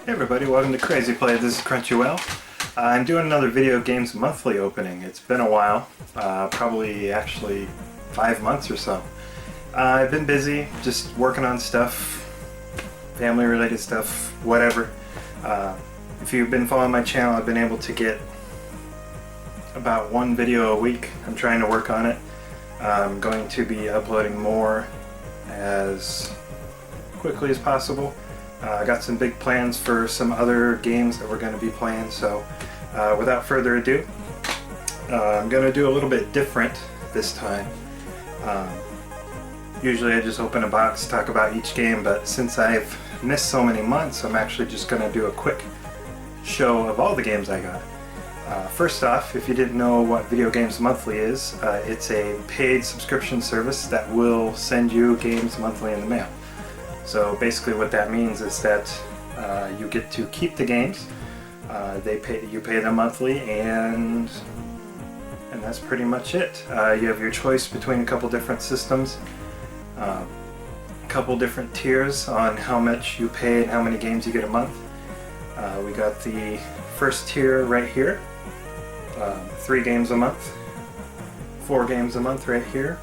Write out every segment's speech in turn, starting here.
Hey everybody, welcome to Crazy Play. This is Crunchywhale. I'm doing another Video Games Monthly opening. It's been a while, probably actually 5 months or so. I've been busy, just working on stuff, family related stuff, whatever. If you've been following my channel, I've been able to get about one video a week. I'm trying to work on it. I'm going to be uploading more as quickly as possible. I got some big plans for some other games that we're going to be playing, so without further ado, I'm going to do a little bit different this time. Usually I just open a box, talk about each game, but since I've missed so many months, I'm actually just going to do a quick show of all the games I got. First off, if you didn't know what Video Games Monthly is, it's a paid subscription service that will send you games monthly in the mail. So basically what that means is that you get to keep the games, you pay them monthly, and that's pretty much it. You have your choice between a couple different systems, a couple different tiers on how much you pay and how many games you get a month. We got the first tier right here, 3 games a month, 4 games a month right here,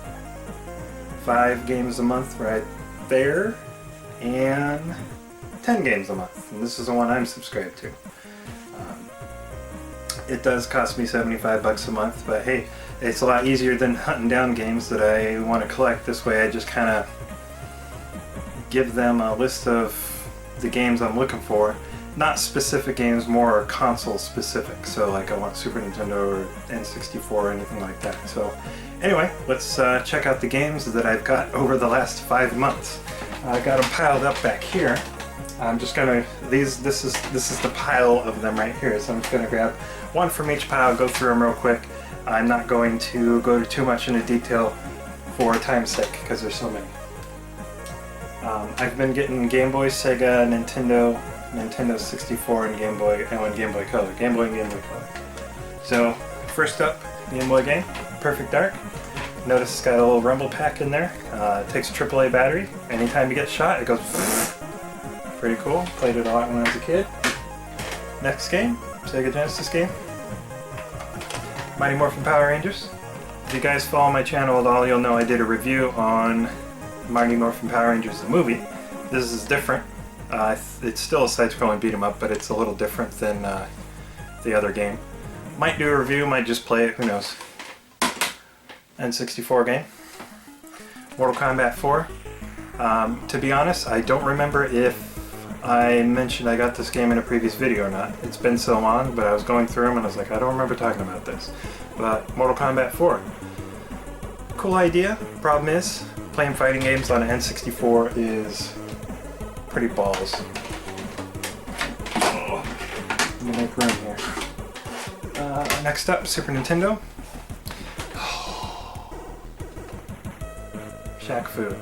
5 games a month right there, and 10 games a month, and this is the one I'm subscribed to. It does cost me 75 bucks a month, but hey, it's a lot easier than hunting down games that I want to collect. This way I just kind of give them a list of the games I'm looking for, not specific games, more console specific, so like I want Super Nintendo or N64 or anything like that. So anyway, let's check out the games that I've got over the last 5 months. I got them piled up back here. I'm just gonna this is the pile of them right here. So I'm just gonna grab one from each pile, go through them real quick. I'm not going to go too much into detail for time's sake because there's so many. I've been getting Game Boy, Sega, Nintendo 64, and Game Boy, and Game Boy Color. Game Boy and Game Boy Color. So first up, Game Boy game, Perfect Dark. Notice it's got a little rumble pack in there. It takes a AAA battery. Anytime you get shot, it goes pretty cool. Played it a lot when I was a kid. Next game, Sega Genesis game, Mighty Morphin Power Rangers. If you guys follow my channel at all, you'll know I did a review on Mighty Morphin Power Rangers the movie. This is different. It's still a side-scrolling beat-em-up, but it's a little different than the other game. Might do a review, might just play it, who knows. N64 game. Mortal Kombat 4. To be honest, I don't remember if I mentioned I got this game in a previous video or not. It's been so long, but I was going through them and I was like, I don't remember talking about this. But Mortal Kombat 4. Cool idea. Problem is, playing fighting games on an N64 is pretty balls. Oh, let me make room here. Next up, Super Nintendo. Shaq food.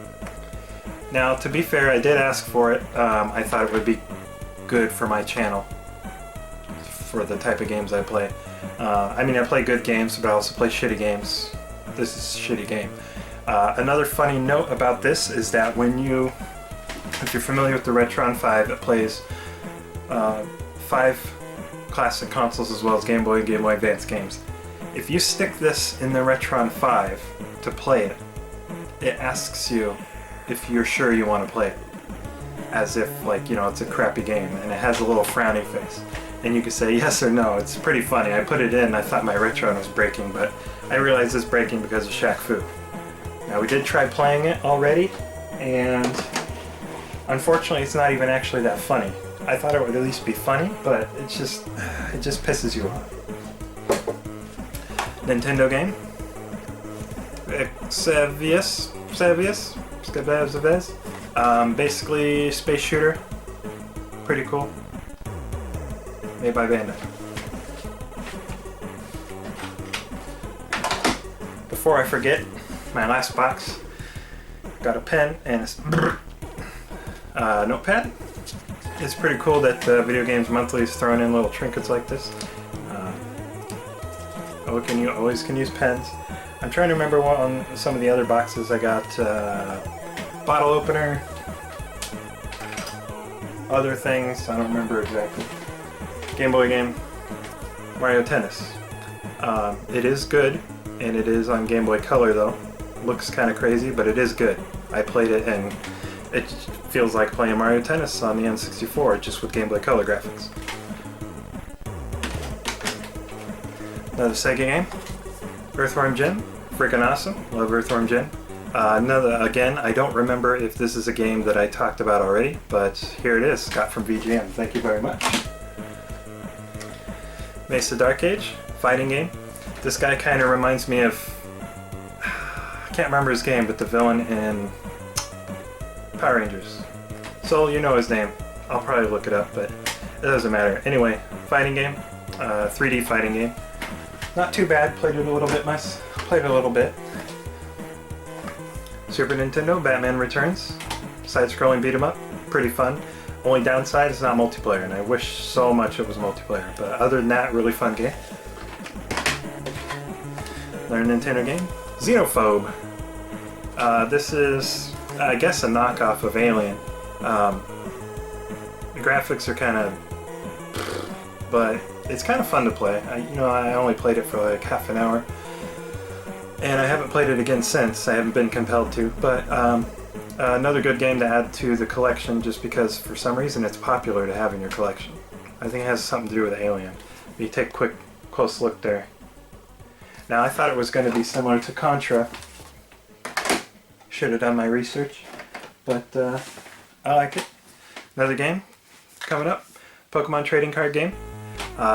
Now, to be fair, I did ask for it. I thought it would be good for my channel, for the type of games I play. I mean, I play good games, but I also play shitty games. This is a shitty game. Another funny note about this is that if you're familiar with the Retron 5, it plays 5 classic consoles as well as Game Boy and Game Boy Advance games. If you stick this in the Retron 5 to play it, it asks you if you're sure you want to play it, as if, like, you know, it's a crappy game, and it has a little frowny face, and you can say yes or no. It's pretty funny. I put it in, I thought my Retron was breaking, but I realized it's breaking because of Shaq Fu. Now, we did try playing it already, and unfortunately it's not even actually that funny. I thought it would at least be funny, but it just pisses you off. Nintendo game. Xavius. Basically space shooter. Pretty cool. Made by Bandai. Before I forget, my last box. Got a pen and a notepad. It's pretty cool that Video Games Monthly is throwing in little trinkets like this. Always can use pens. I'm trying to remember what on some of the other boxes I got. Bottle opener, other things, I don't remember exactly. Game Boy game, Mario Tennis. It is good, and it is on Game Boy Color though. Looks kind of crazy, but it is good. I played it and it feels like playing Mario Tennis on the N64, just with Game Boy Color graphics. Another Sega game, Earthworm Jim. Freaking awesome. Love Earthworm Jim. Again, I don't remember if this is a game that I talked about already, but here it is, Scott from VGM. Thank you very much. Mesa Dark Age, fighting game. This guy kind of reminds me of, I can't remember his game, but the villain in Power Rangers. Soul, you know his name. I'll probably look it up, but it doesn't matter. Anyway, fighting game, 3D fighting game. Not too bad. Played it a little bit. Super Nintendo, Batman Returns, side-scrolling beat 'em up, pretty fun. Only downside is not multiplayer, and I wish so much it was multiplayer. But other than that, really fun game. Another Nintendo game, Xenophobe. This is, I guess, a knockoff of Alien. The graphics are kind of, but it's kind of fun to play. I only played it for like half an hour, and I haven't played it again since. I haven't been compelled to, but another good game to add to the collection, just because for some reason it's popular to have in your collection. I think it has something to do with Alien. You take a close look there. Now, I thought it was going to be similar to Contra. Should have done my research, but I like it. Another game coming up, Pokemon trading card game.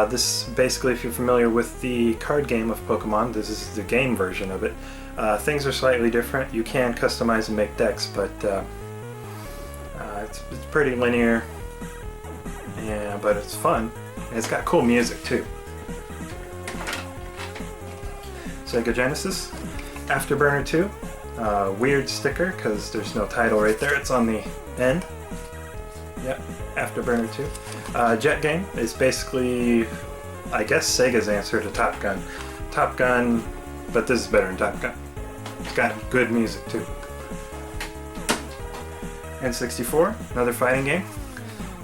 This basically, if you're familiar with the card game of Pokemon, this is the game version of it. Things are slightly different. You can customize and make decks, but it's pretty linear. Yeah, but it's fun. And it's got cool music too. Sega Genesis, Afterburner 2. Weird sticker because there's no title right there. It's on the end. Yep, Afterburner 2. Jet game is basically, I guess, Sega's answer to Top Gun. Top Gun, but this is better than Top Gun. It's got good music too. N64, another fighting game.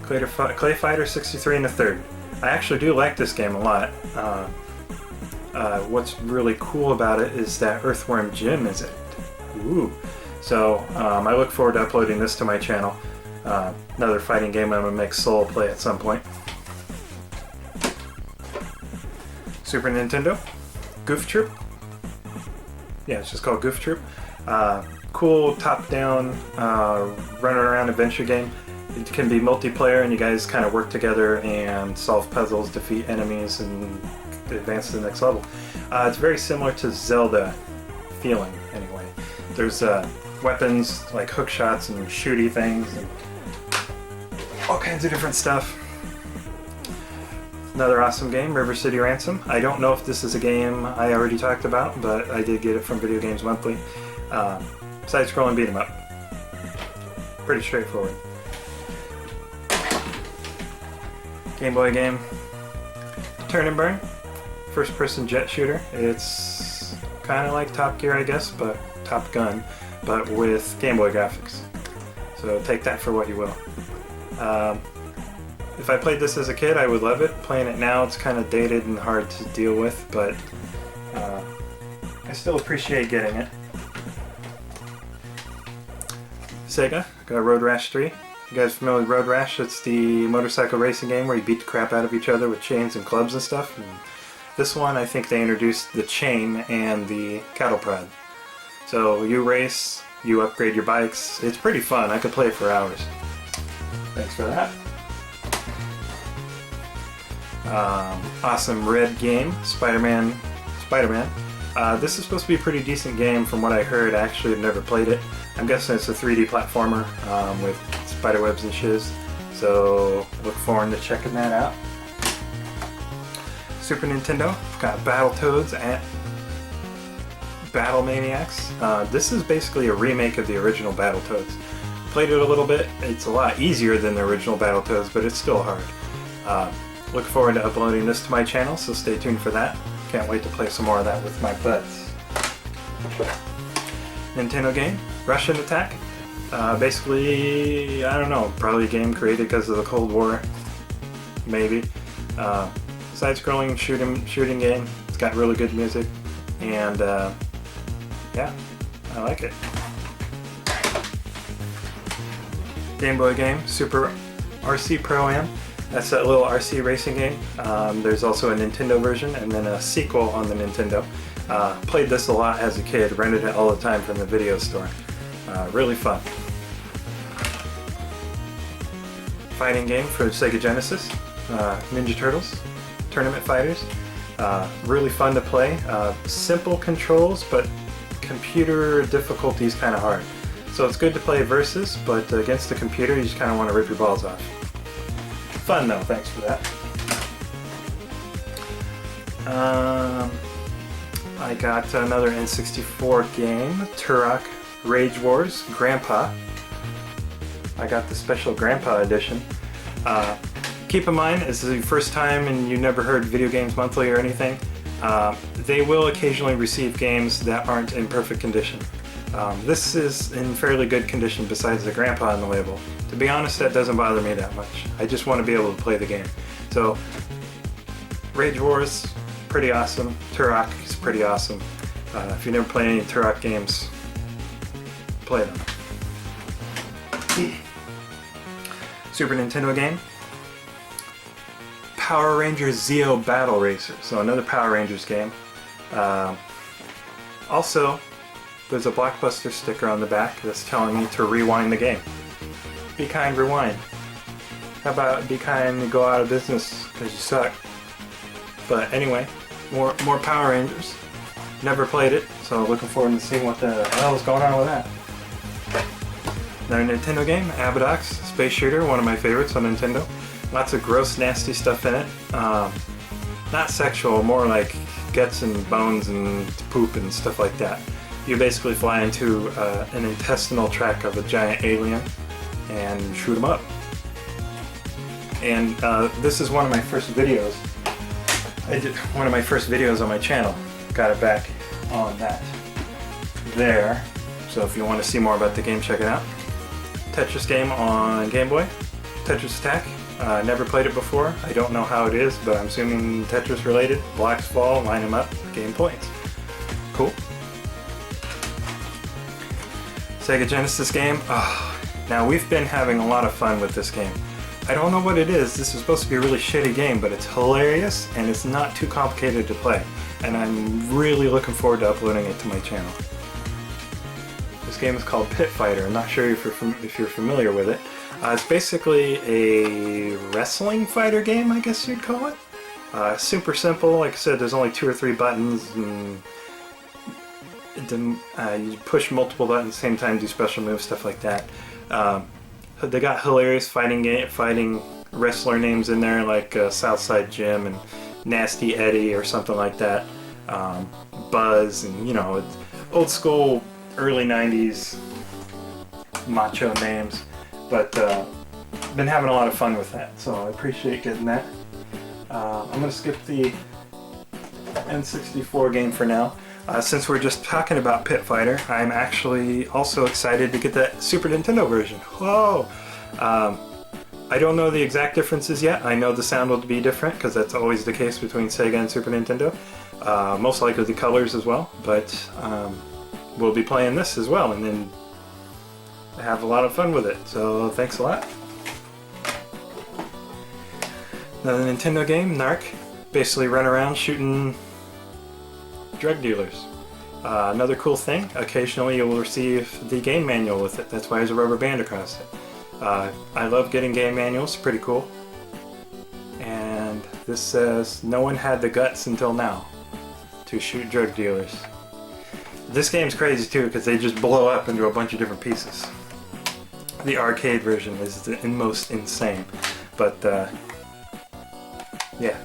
Clay Fighter 63 and a third. I actually do like this game a lot. What's really cool about it is that Earthworm Jim is in it. Ooh. So I look forward to uploading this to my channel. Another fighting game I'm going to make Soul play at some point. Super Nintendo, Goof Troop. Yeah, it's just called Goof Troop. Cool top-down running around adventure game. It can be multiplayer and you guys kind of work together and solve puzzles, defeat enemies, and advance to the next level. It's very similar to Zelda feeling, anyway. There's weapons like hook shots and shooty things and all kinds of different stuff. Another awesome game, River City Ransom. I don't know if this is a game I already talked about, but I did get it from Video Games Monthly. Side-scrolling beat 'em up. Pretty straightforward. Game Boy game, Turn and Burn. First-person jet shooter. It's kind of like Top Gear, I guess, but Top Gun, but with Game Boy graphics. So take that for what you will. If I played this as a kid, I would love it. Playing it now, it's kind of dated and hard to deal with, but I still appreciate getting it. Sega, got Road Rash 3. You guys familiar with Road Rash? It's the motorcycle racing game where you beat the crap out of each other with chains and clubs and stuff. And this one, I think they introduced the chain and the cattle prod. So you race, you upgrade your bikes. It's pretty fun. I could play it for hours. Thanks for that. Awesome red game, Spider-Man. This is supposed to be a pretty decent game from what I heard. I actually have never played it. I'm guessing it's a 3D platformer with spiderwebs and shiz. So look forward to checking that out. Super Nintendo, got Battletoads and Battle Maniacs. This is basically a remake of the original Battletoads. Played it a little bit. It's a lot easier than the original Battletoads, but it's still hard. Look forward to uploading this to my channel, so stay tuned for that. Can't wait to play some more of that with my buds. Nintendo game, Russian Attack. Basically, I don't know, probably a game created because of the Cold War, maybe. Side-scrolling shooting game. It's got really good music, and yeah, I like it. Game Boy game, Super RC Pro-Am. That's that little RC racing game. There's also a Nintendo version and then a sequel on the Nintendo. Played this a lot as a kid, rented it all the time from the video store. Really fun. Fighting game for Sega Genesis. Ninja Turtles. Tournament Fighters. Really fun to play. Simple controls, but computer difficulty is kind of hard. So it's good to play versus, but against the computer you just kind of want to rip your balls off. Fun though, thanks for that. I got another N64 game, Turok Rage Wars Grandpa. I got the special Grandpa edition. Keep in mind, this is the first time and you never heard Video Games Monthly or anything, they will occasionally receive games that aren't in perfect condition. This is in fairly good condition besides the Grandpa on the label. To be honest, that doesn't bother me that much. I just want to be able to play the game. So, Rage Wars, pretty awesome. Turok is pretty awesome. If you never played any Turok games, play them. Super Nintendo game. Power Rangers Zeo Battle Racer. So another Power Rangers game. Also, there's a Blockbuster sticker on the back that's telling me to rewind the game. Be kind, rewind. How about be kind and go out of business because you suck. But anyway, more Power Rangers. Never played it, so looking forward to seeing what the hell is going on with that. Another Nintendo game, Abadox, Space Shooter, one of my favorites on Nintendo. Lots of gross, nasty stuff in it. Not sexual, more like guts and bones and poop and stuff like that. You basically fly into an intestinal tract of a giant alien and shoot them up. And this is one of my first videos. I did one of my first videos on my channel. Got it back on that there. So if you want to see more about the game, check it out. Tetris game on Game Boy. Tetris Attack. Never played it before. I don't know how it is, but I'm assuming Tetris related. Blocks fall, line them up, gain points. Cool. Sega Genesis game. Oh, now we've been having a lot of fun with this game. I don't know what it is. This is supposed to be a really shitty game, but it's hilarious and it's not too complicated to play. And I'm really looking forward to uploading it to my channel. This game is called Pitfighter. I'm not sure if you're familiar with it. It's basically a wrestling fighter game, I guess you'd call it. Super simple. Like I said, there's only 2 or 3 buttons, and you push multiple buttons at the same time, do special moves, stuff like that. They got hilarious fighting wrestler names in there, like Southside Jim and Nasty Eddie or something like that. Buzz, and you know, old school early 90s macho names. But been having a lot of fun with that, so I appreciate getting that. I'm going to skip the N64 game for now. Since we're just talking about Pitfighter, I'm actually also excited to get that Super Nintendo version. Whoa! I don't know the exact differences yet. I know the sound will be different because that's always the case between Sega and Super Nintendo. Most likely the colors as well, but we'll be playing this as well, and then have a lot of fun with it. So thanks a lot. Another Nintendo game, Narc. Basically run around shooting drug dealers. Another cool thing, occasionally you will receive the game manual with it. That's why there's a rubber band across it. I love getting game manuals, pretty cool. And this says, no one had the guts until now to shoot drug dealers. This game's crazy too because they just blow up into a bunch of different pieces. The arcade version is the most insane, but yeah.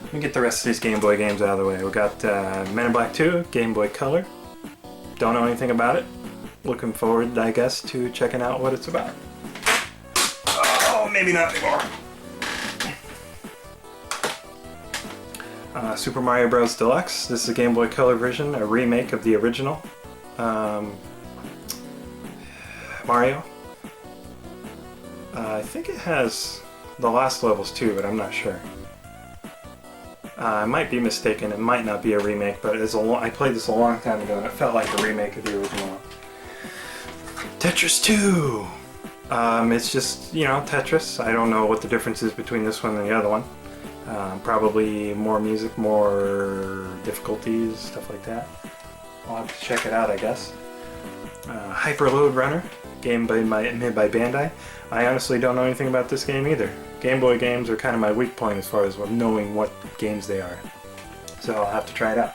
Let me get the rest of these Game Boy games out of the way. We got Men in Black 2, Game Boy Color. Don't know anything about it. Looking forward, I guess, to checking out what it's about. Oh, maybe not anymore. Super Mario Bros. Deluxe. This is a Game Boy Color version, a remake of the original Mario. I think it has the lost levels too, but I'm not sure. I might be mistaken, it might not be a remake, but I played this a long time ago and it felt like a remake of the original. Tetris 2! It's just, you know, Tetris. I don't know what the difference is between this one and the other one. Probably more music, more difficulties, stuff like that. I'll have to check it out, I guess. Hyper Load Runner, game made by Bandai. I honestly don't know anything about this game either. Game Boy games are kind of my weak point as far as knowing what games they are. So I'll have to try it out.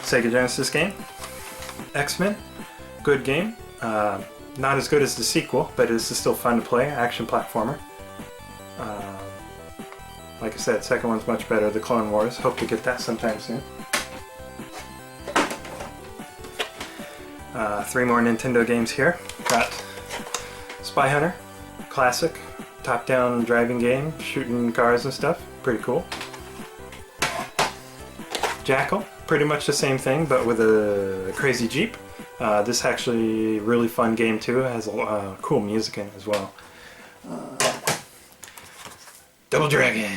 Sega Genesis game. X-Men. Good game. Not as good as the sequel, but it's still fun to play. Action platformer. Like I said, second one's much better. The Clone Wars. Hope to get that sometime soon. 3 more Nintendo games here. Got Spy Hunter. Classic. Top-down driving game. Shooting cars and stuff. Pretty cool. Jackal. Pretty much the same thing, but with a crazy Jeep. This actually really fun game too. It has cool music in it as well. Double Dragon.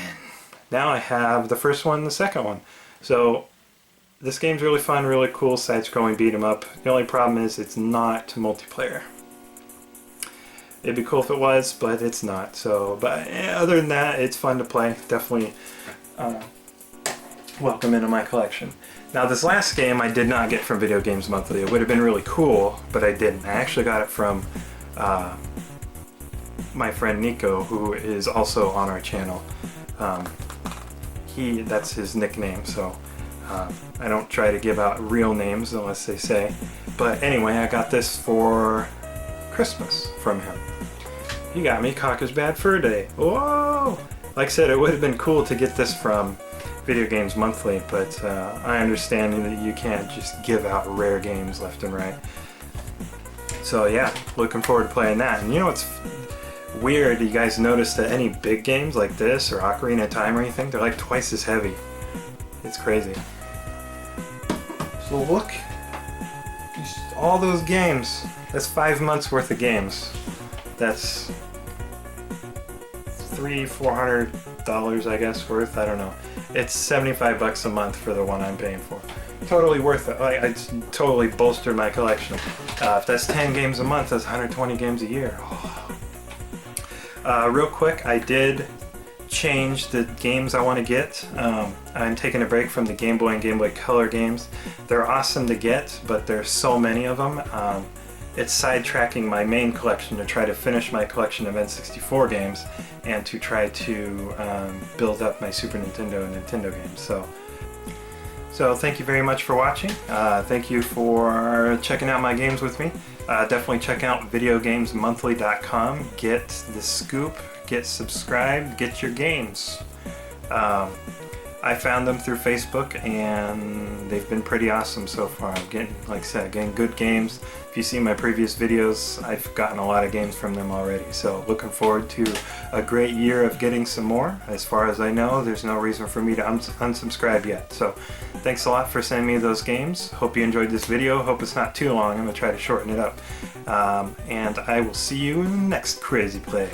Now I have the first one and the second one. So this game's really fun, really cool, side-scrolling beat 'em up. The only problem is it's not multiplayer. It'd be cool if it was, but it's not. So, but other than that, it's fun to play. Definitely welcome into my collection. Now this last game I did not get from Video Games Monthly. It would have been really cool, but I didn't. I actually got it from my friend Nico, who is also on our channel. That's his nickname, so I don't try to give out real names unless they say. But anyway, I got this for Christmas from him. He got me Conker's Bad Fur Day. Whoa! Like I said, it would have been cool to get this from Video Games Monthly, but I understand that you can't just give out rare games left and right. So yeah, looking forward to playing that. And you know what's weird? You guys notice that any big games like this or Ocarina of Time or anything, they're like twice as heavy. It's crazy. So look, all those games. That's 5 months worth of games. That's $300-400 I guess worth. I don't know. It's 75 bucks a month for the one I'm paying for. Totally worth it. I totally bolstered my collection. If that's 10 games a month, that's 120 games a year. Oh. Real quick, I did change the games I want to get. I'm taking a break from the Game Boy and Game Boy Color games. They're awesome to get, but there's so many of them. It's sidetracking my main collection to try to finish my collection of N64 games and to try to build up my Super Nintendo and Nintendo games. So thank you very much for watching. Thank you for checking out my games with me. Definitely check out videogamesmonthly.com. Get the scoop, get subscribed, get your games. I found them through Facebook and they've been pretty awesome so far. I'm getting, like I said, getting good games. If you see my previous videos, I've gotten a lot of games from them already. So looking forward to a great year of getting some more. As far as I know, there's no reason for me to unsubscribe yet. So thanks a lot for sending me those games. Hope you enjoyed this video. Hope it's not too long. I'm going to try to shorten it up. And I will see you in the next Crazy Play.